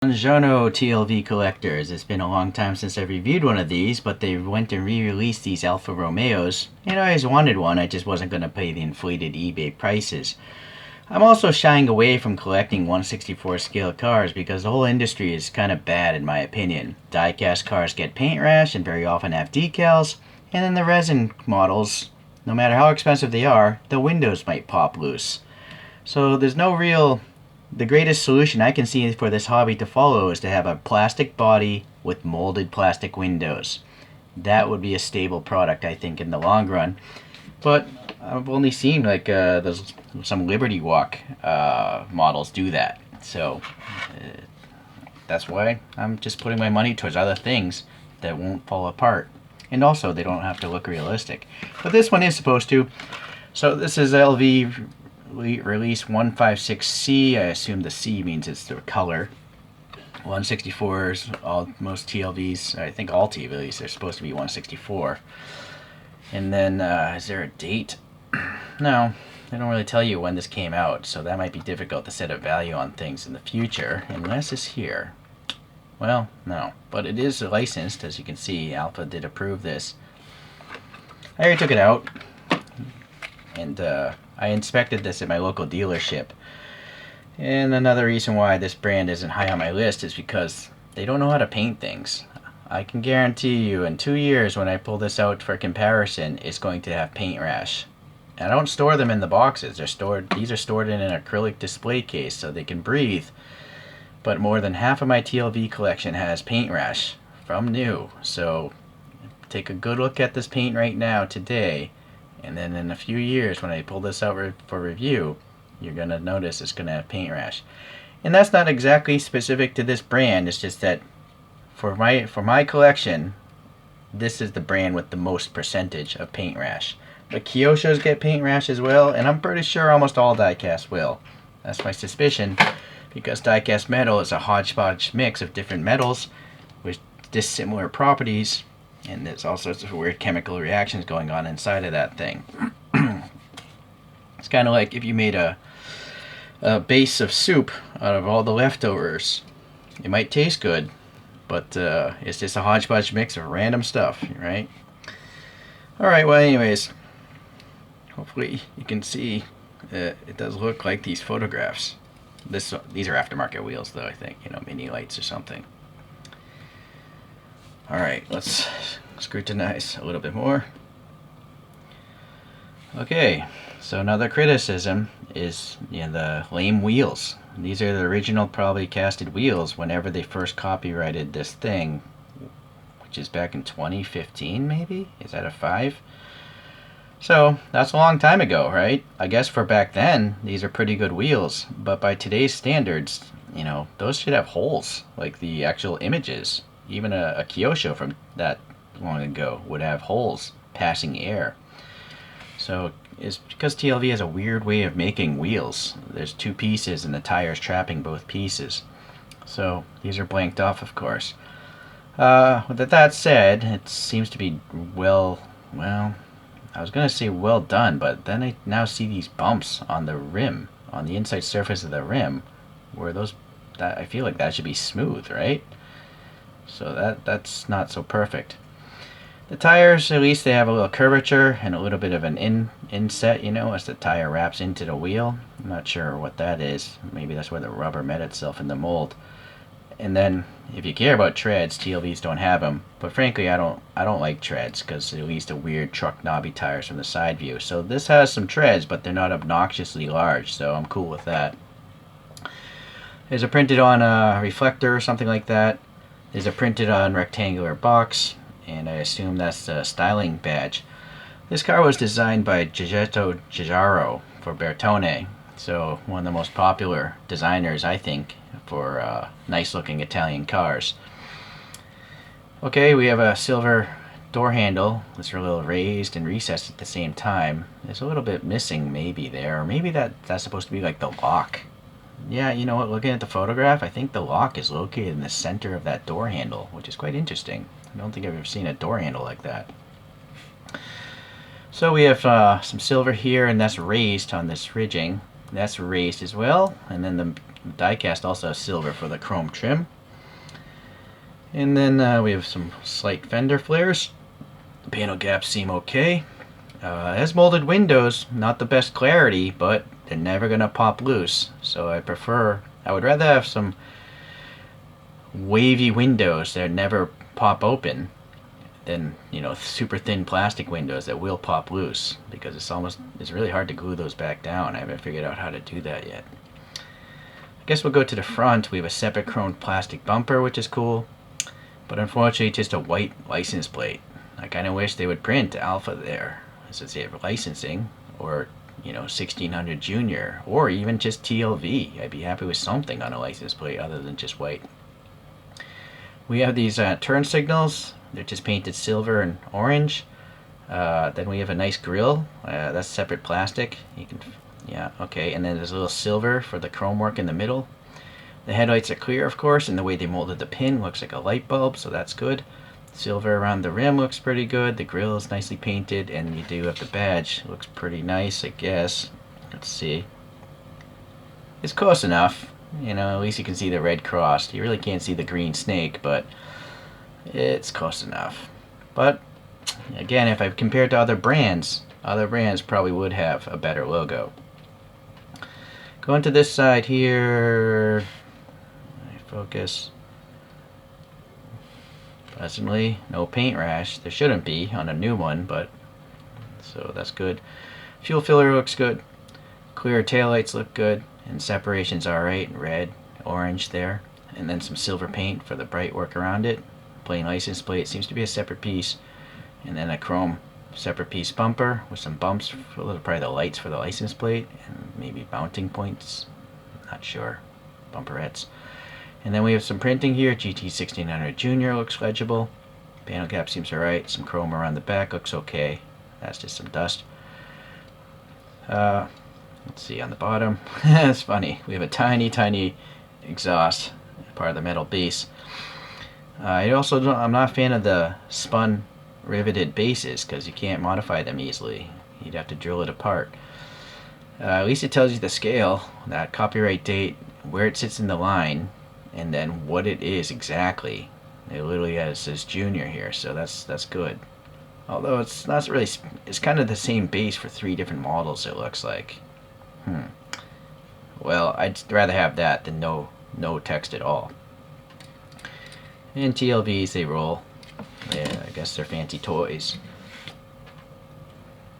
Buongiorno TLV collectors. It's been a long time since I reviewed one of these, but they went and re-released these Alfa Romeos, and I always wanted one. I just wasn't going to pay the inflated eBay prices. I'm also shying away from collecting 1/64 scale cars because the whole industry is kind of bad in my opinion. Diecast cars get paint rash and very often have decals, and then the resin models, no matter how expensive they are, the windows might pop loose. So there's no real... The greatest solution I can see for this hobby to follow is to have a plastic body with molded plastic windows. That would be a stable product, I think, in the long run. But I've only seen like there's some Liberty Walk models do that. So that's why I'm just putting my money towards other things that won't fall apart. And also, they don't have to look realistic. But this one is supposed to. So this is LV Release 156C. I assume the C means it's the color. 164s, most TLVs, I think all TLVs are supposed to be 164. And then, is there a date? No, they don't really tell you when this came out, so that might be difficult to set a value on things in the future, unless it's here. Well, no, but it is licensed, as you can see. Alfa did approve this. I already took it out, and I inspected this at my local dealership. And another reason why this brand isn't high on my list is because they don't know how to paint things. I can guarantee you in 2 years when I pull this out for comparison, it's going to have paint rash. And I don't store them in the boxes. These are stored in an acrylic display case so they can breathe. But more than half of my TLV collection has paint rash from new. So take a good look at this paint right now today. And then in a few years when I pull this out for review, you're going to notice it's going to have paint rash. And that's not exactly specific to this brand. It's just that for my collection, this is the brand with the most percentage of paint rash. But Kyoshos get paint rash as well, and I'm pretty sure almost all diecast will. That's my suspicion, because diecast metal is a hodgepodge mix of different metals with dissimilar properties. And there's all sorts of weird chemical reactions going on inside of that thing. It's kind of like if you made a base of soup out of all the leftovers. It might taste good, but it's just a hodgepodge mix of random stuff, right? Alright, well anyways, hopefully you can see it does look like these photographs. These are aftermarket wheels though, I think, mini lights or something. Alright, let's scrutinize a little bit more. Okay, so another criticism is the lame wheels. These are the original probably casted wheels whenever they first copyrighted this thing, which is back in 2015 maybe? Is that a 5? So that's a long time ago, right? I guess for back then, these are pretty good wheels, but by today's standards, those should have holes, like the actual images. Even a Kyosho from that long ago would have holes passing air. So it's because TLV has a weird way of making wheels. There's 2 pieces and the tires trapping both pieces. So these are blanked off, of course. With that said, it seems to be well, I was going to say well done, but then I now see these bumps on the rim, on the inside surface of the rim, where I feel like that should be smooth, right? So that's not so perfect. The tires, at least they have a little curvature and a little bit of an inset, as the tire wraps into the wheel. I'm not sure what that is. Maybe that's where the rubber met itself in the mold. And then, if you care about treads, TLVs don't have them. But frankly, I don't like treads because at least a weird truck knobby tires from the side view. So this has some treads, but they're not obnoxiously large. So I'm cool with that. There's a printed on reflector or something like that. There's a printed on rectangular box, and I assume that's the styling badge. This car was designed by Giuseppe Giugiaro for Bertone, so one of the most popular designers, I think, for nice-looking Italian cars. Okay, we have a silver door handle. It's a little raised and recessed at the same time. There's a little bit missing maybe there, or maybe that's supposed to be like the lock. Yeah, you know what, looking at the photograph, I think the lock is located in the center of that door handle, which is quite interesting. I don't think I've ever seen a door handle like that. So we have some silver here, and that's raised on this ridging. That's raised as well, and then The diecast also has silver for the chrome trim. And then we have some slight fender flares. The panel gaps seem okay. It has molded windows, not the best clarity, but they're never going to pop loose. So I would rather have some wavy windows that never pop open than, you know, super thin plastic windows that will pop loose, because it's really hard to glue those back down. I haven't figured out how to do that yet. I guess we'll go to the front. We have a separate chrome plastic bumper, which is cool, but unfortunately just a white license plate. I kind of wish they would print Alfa there, since they have licensing, or, you know, 1600 Junior, or even just TLV. I'd be happy with something on a license plate other than just white. We have these turn signals. They're just painted silver and orange. Then we have a nice grill. That's separate plastic. You can, yeah, okay. And then there's a little silver for the chrome work in the middle. The headlights are clear, of course, and the way they molded the pin looks like a light bulb, so that's good. Silver around the rim looks pretty good. The grill is nicely painted, and you do have the badge. Looks pretty nice, I guess. Let's see. It's close enough. You know, at least you can see the red cross. You really can't see the green snake, but it's close enough. But again, if I compare it to other brands probably would have a better logo. Going to this side here, focus. Pleasantly, no paint rash. There shouldn't be on a new one, but so that's good. Fuel filler looks good. Clear taillights look good, and separation's alright. Red, orange there, and then some silver paint for the bright work around it. Plain license plate seems to be a separate piece, and then a chrome separate piece bumper with some bumps for probably the lights for the license plate, and maybe mounting points. Not sure. Bumperettes. And then we have some printing here. GT 1600 Junior looks legible. Panel cap seems alright. Some chrome around the back looks okay. That's just some dust. Let's see on the bottom. It's funny. We have a tiny exhaust, part of the metal base. I'm not a fan of the spun riveted bases because you can't modify them easily. You'd have to drill it apart. At least it tells you the scale, that copyright date, where it sits in the line, and then what it is exactly. It literally says Junior here, so that's good. Although it's not really, it's kind of the same base for 3 different models, it looks like. Well, I'd rather have that than no text at all. And TLVs, they roll. Yeah, I guess they're fancy toys.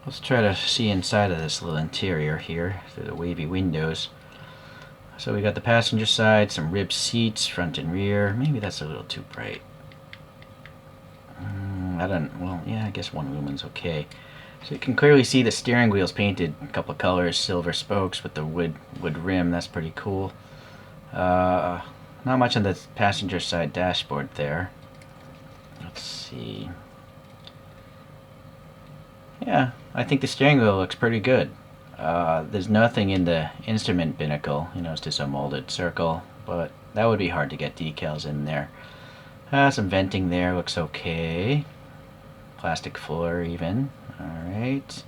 Let's try to see inside of this little interior here through the wavy windows. So we got the passenger side, some ribbed seats, front and rear. Maybe that's a little too bright. I guess one lumen's okay. So you can clearly see the steering wheel's painted a couple of colors, silver spokes with the wood rim. That's pretty cool. Not much on the passenger side dashboard there. Let's see. Yeah, I think the steering wheel looks pretty good. There's nothing in the instrument binnacle, you know, it's just a molded circle, but that would be hard to get decals in there. Some venting there, looks okay. Plastic floor even. Alright.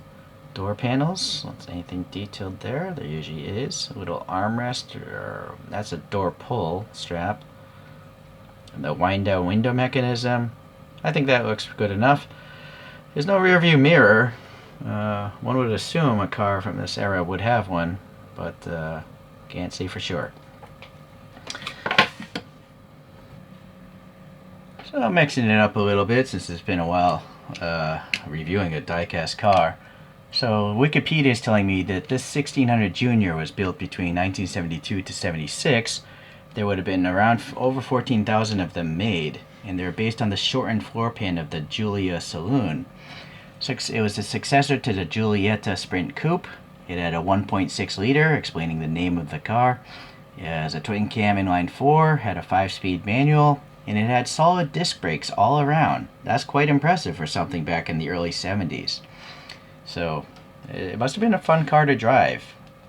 Door panels, anything detailed there? There usually is. A little armrest, or that's a door pull strap. And the wind down window mechanism. I think that looks good enough. There's no rear view mirror. One would assume a car from this era would have one, but can't say for sure. So I'm mixing it up a little bit since it's been a while reviewing a diecast car. So Wikipedia is telling me that this 1600 Junior was built between 1972 to 76. There would have been around over 14,000 of them made, and they're based on the shortened floor pan of the Giulia Saloon. It was the successor to the Giulietta Sprint Coupe. It had a 1.6 liter, explaining the name of the car. It has a twin cam inline 4, had a 5-speed manual, and it had solid disc brakes all around. That's quite impressive for something back in the early 70s. So it must have been a fun car to drive.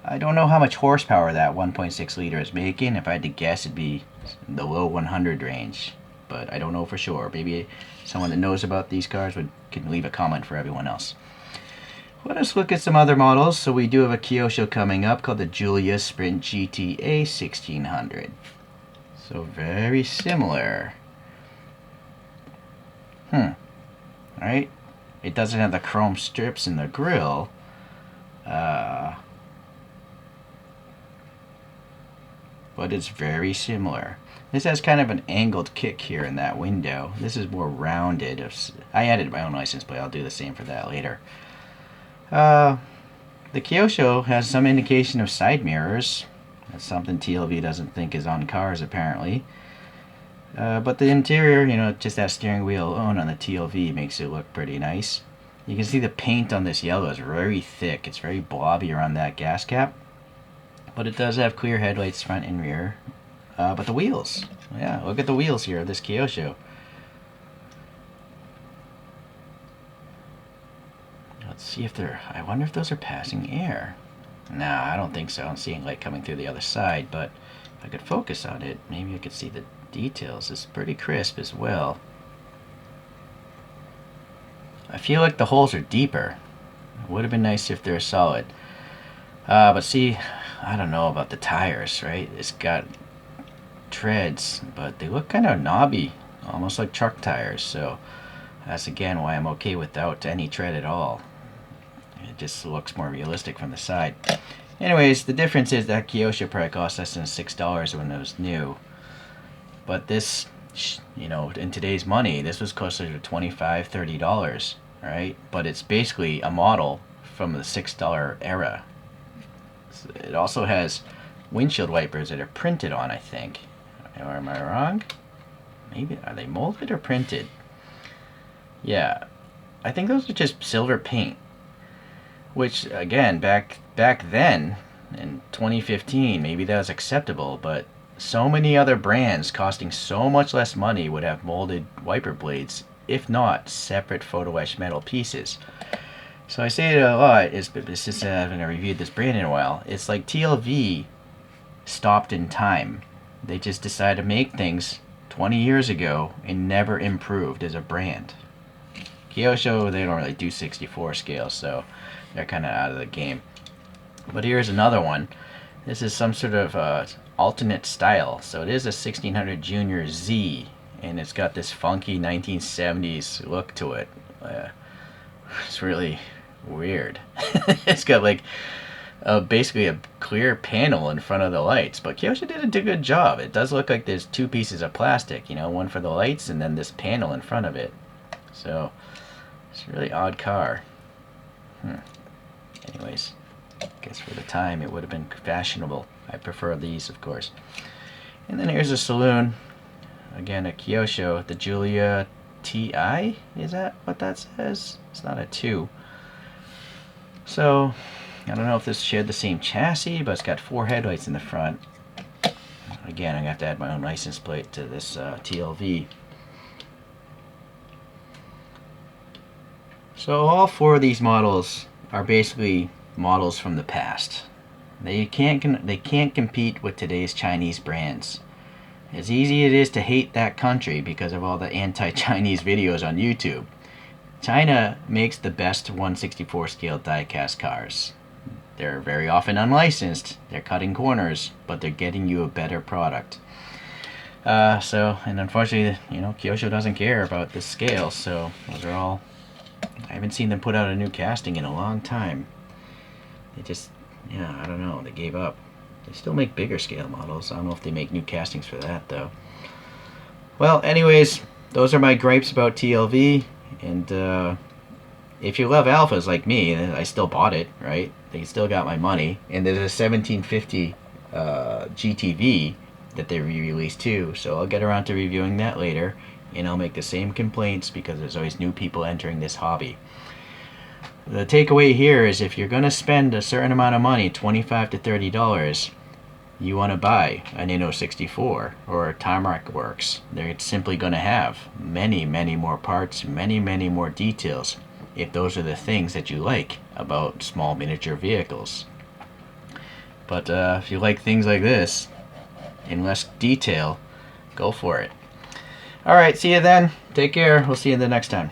I don't know how much horsepower that 1.6 liter is making. If I had to guess, it'd be in the low 100 range, but I don't know for sure. Maybe someone that knows about these cars can leave a comment for everyone else. Let us look at some other models. So we do have a Kyosho coming up called the Giulia Sprint GTA 1600. So very similar. Right? It doesn't have the chrome strips in the grille. But it's very similar. This has kind of an angled kick here in that window. This is more rounded. I added my own license plate. I'll do the same for that later. The Kyosho has some indication of side mirrors. That's something TLV doesn't think is on cars, apparently. But the interior, you know, just that steering wheel alone on the TLV makes it look pretty nice. You can see the paint on this yellow is very thick. It's very blobby around that gas cap. But it does have clear headlights front and rear. But the wheels, yeah, look at the wheels here of this Kyosho. Let's see if they're, I wonder if those are passing air. Nah, I don't think so. I don't see any light coming through the other side, but if I could focus on it, maybe I could see the details. It's pretty crisp as well. I feel like the holes are deeper. It would have been nice if they're solid. But see, I don't know about the tires, right? It's got treads, but they look kind of knobby, almost like truck tires. So that's again why I'm okay without any tread at all. It just looks more realistic from the side. Anyways, the difference is that Kyosho probably cost less than $6 when it was new. But this, you know, in today's money, this was closer to $25, $30, right? But it's basically a model from the $6 era. It also has windshield wipers that are printed on, I think. Or am I wrong? Maybe, are they molded or printed? Yeah, I think those are just silver paint. Which, again, back then, in 2015, maybe that was acceptable, but so many other brands costing so much less money would have molded wiper blades, if not separate photo etched metal pieces. So I say it a lot, it's just I haven't reviewed this brand in a while. It's like TLV stopped in time. They just decided to make things 20 years ago and never improved as a brand. Kyosho, they don't really do 64 scale, so they're kind of out of the game. But here's another one. This is some sort of alternate style. So it is a 1600 Junior Z, and it's got this funky 1970s look to it. It's really weird. It's got like basically a clear panel in front of the lights, but Kyosho did a good job. It does look like there's two pieces of plastic, you know, one for the lights and then this panel in front of it. So it's a really odd car. Anyways, I guess for the time it would have been fashionable. I prefer these, of course. And then here's a saloon. Again, a Kyosho, the Giulia TI? Is that what that says? It's not a 2. So, I don't know if this shared the same chassis, but it's got 4 headlights in the front. Again, I have to add my own license plate to this TLV. So all 4 of these models are basically models from the past. They can't compete with today's Chinese brands. As easy it is to hate that country because of all the anti-Chinese videos on YouTube, China makes the best 1/64 scale diecast cars. They're very often unlicensed, they're cutting corners, but they're getting you a better product. And unfortunately, you know, Kyosho doesn't care about this scale, so those are all... I haven't seen them put out a new casting in a long time. They just, yeah, I don't know, they gave up. They still make bigger scale models. I don't know if they make new castings for that, though. Well, anyways, those are my gripes about TLV. And if you love Alphas like me, I still bought it, right? They still got my money. And there's a 1750 GTV that they re-released too. So I'll get around to reviewing that later. And I'll make the same complaints because there's always new people entering this hobby. The takeaway here is if you're going to spend a certain amount of money, $25 to $30, you want to buy an Inno 64 or a Tamarack Works. They're simply going to have many, many more parts, many, many more details, if those are the things that you like about small miniature vehicles. But if you like things like this, in less detail, go for it. Alright, see you then. Take care. We'll see you the next time.